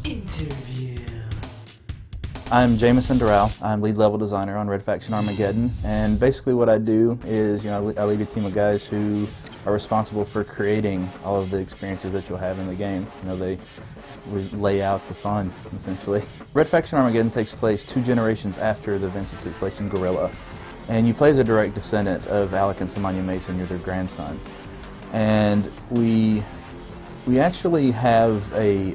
Interview. I'm Jameson Doral. I'm lead level designer on Red Faction Armageddon, and basically what I do is, I lead a team of guys who are responsible for creating all of the experiences that you'll have in the game. We lay out the fun, essentially. Red Faction Armageddon takes place 2 generations after the events that took place in Guerrilla, and you play as a direct descendant of Alec and Samanya Mason. You're their grandson, and we actually have a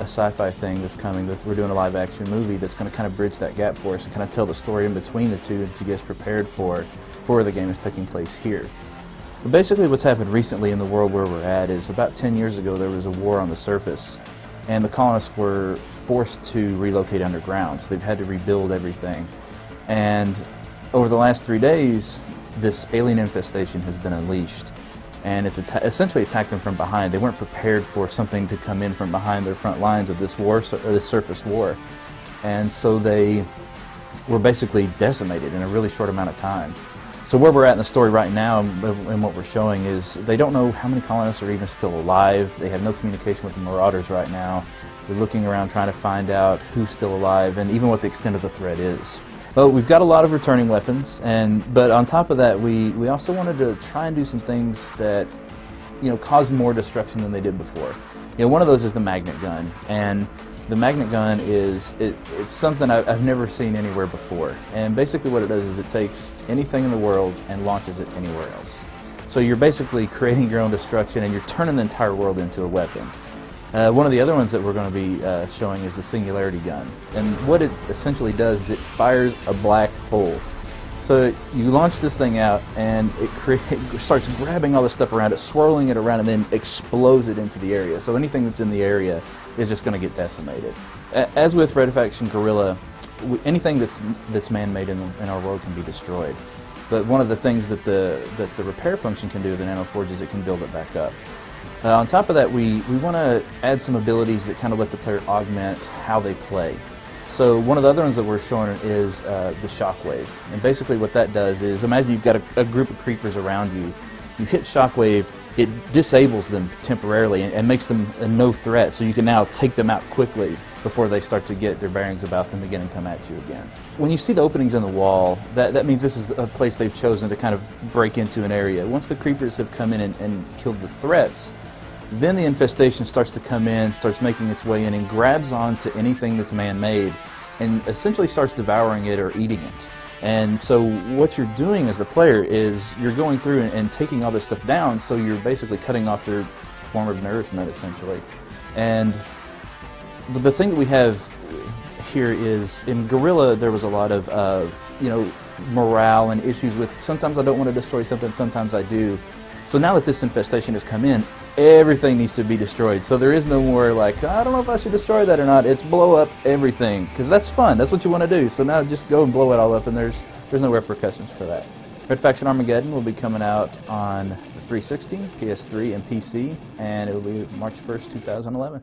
sci-fi thing that's coming. That we're doing a live-action movie that's going to kind of bridge that gap for us and kind of tell the story in between the two and to get us prepared for the game is taking place here. But basically what's happened recently in the world where we're at is about 10 years ago there was a war on the surface, and the colonists were forced to relocate underground, so they've had to rebuild everything. And over the last 3 days, this alien infestation has been unleashed, and it's essentially attacked them from behind. They weren't prepared for something to come in from behind their front lines of this war, or this surface war, and so they were basically decimated in a really short amount of time. So where we're at in the story right now, and what we're showing, is they don't know how many colonists are even still alive. They have no communication with the Marauders right now. They're looking around trying to find out who's still alive and even what the extent of the threat is. Well, we've got a lot of returning weapons, but on top of that, we also wanted to try and do some things that, cause more destruction than they did before. One of those is the magnet gun, and the magnet gun it's something I've never seen anywhere before. And basically what it does is it takes anything in the world and launches it anywhere else. So you're basically creating your own destruction, and you're turning the entire world into a weapon. One of the other ones that we're going to be showing is the Singularity Gun. And what it essentially does is it fires a black hole. So you launch this thing out, and it starts grabbing all this stuff around it, swirling it around, and then explodes it into the area. So anything that's in the area is just going to get decimated. As with Red Faction Guerrilla, anything that's man-made in our world can be destroyed. But one of the things that the repair function can do with the Nanoforge is it can build it back up. On top of that, we want to add some abilities that kind of let the player augment how they play. So one of the other ones that we're showing is the Shockwave. And basically what that does is, imagine you've got a group of creepers around you. You hit Shockwave, it disables them temporarily and makes them a no threat, so you can now take them out quickly before they start to get their bearings about them again and come at you again. When you see the openings in the wall, that means this is a place they've chosen to kind of break into an area. Once the creepers have come in and killed the threats, then the infestation starts to come in, starts making its way in, and grabs onto anything that's man-made and essentially starts devouring it or eating it. And so what you're doing as the player is you're going through and taking all this stuff down, so you're basically cutting off their form of nourishment, essentially. And the thing that we have here is, in Guerrilla there was a lot of morale and issues with, sometimes I don't want to destroy something, sometimes I do. So now that this infestation has come in, everything needs to be destroyed. So there is no more like, I don't know if I should destroy that or not. It's blow up everything, because that's fun. That's what you want to do. So now just go and blow it all up, and there's no repercussions for that. Red Faction Armageddon will be coming out on the 360, PS3, and PC, and it will be March 1st, 2011.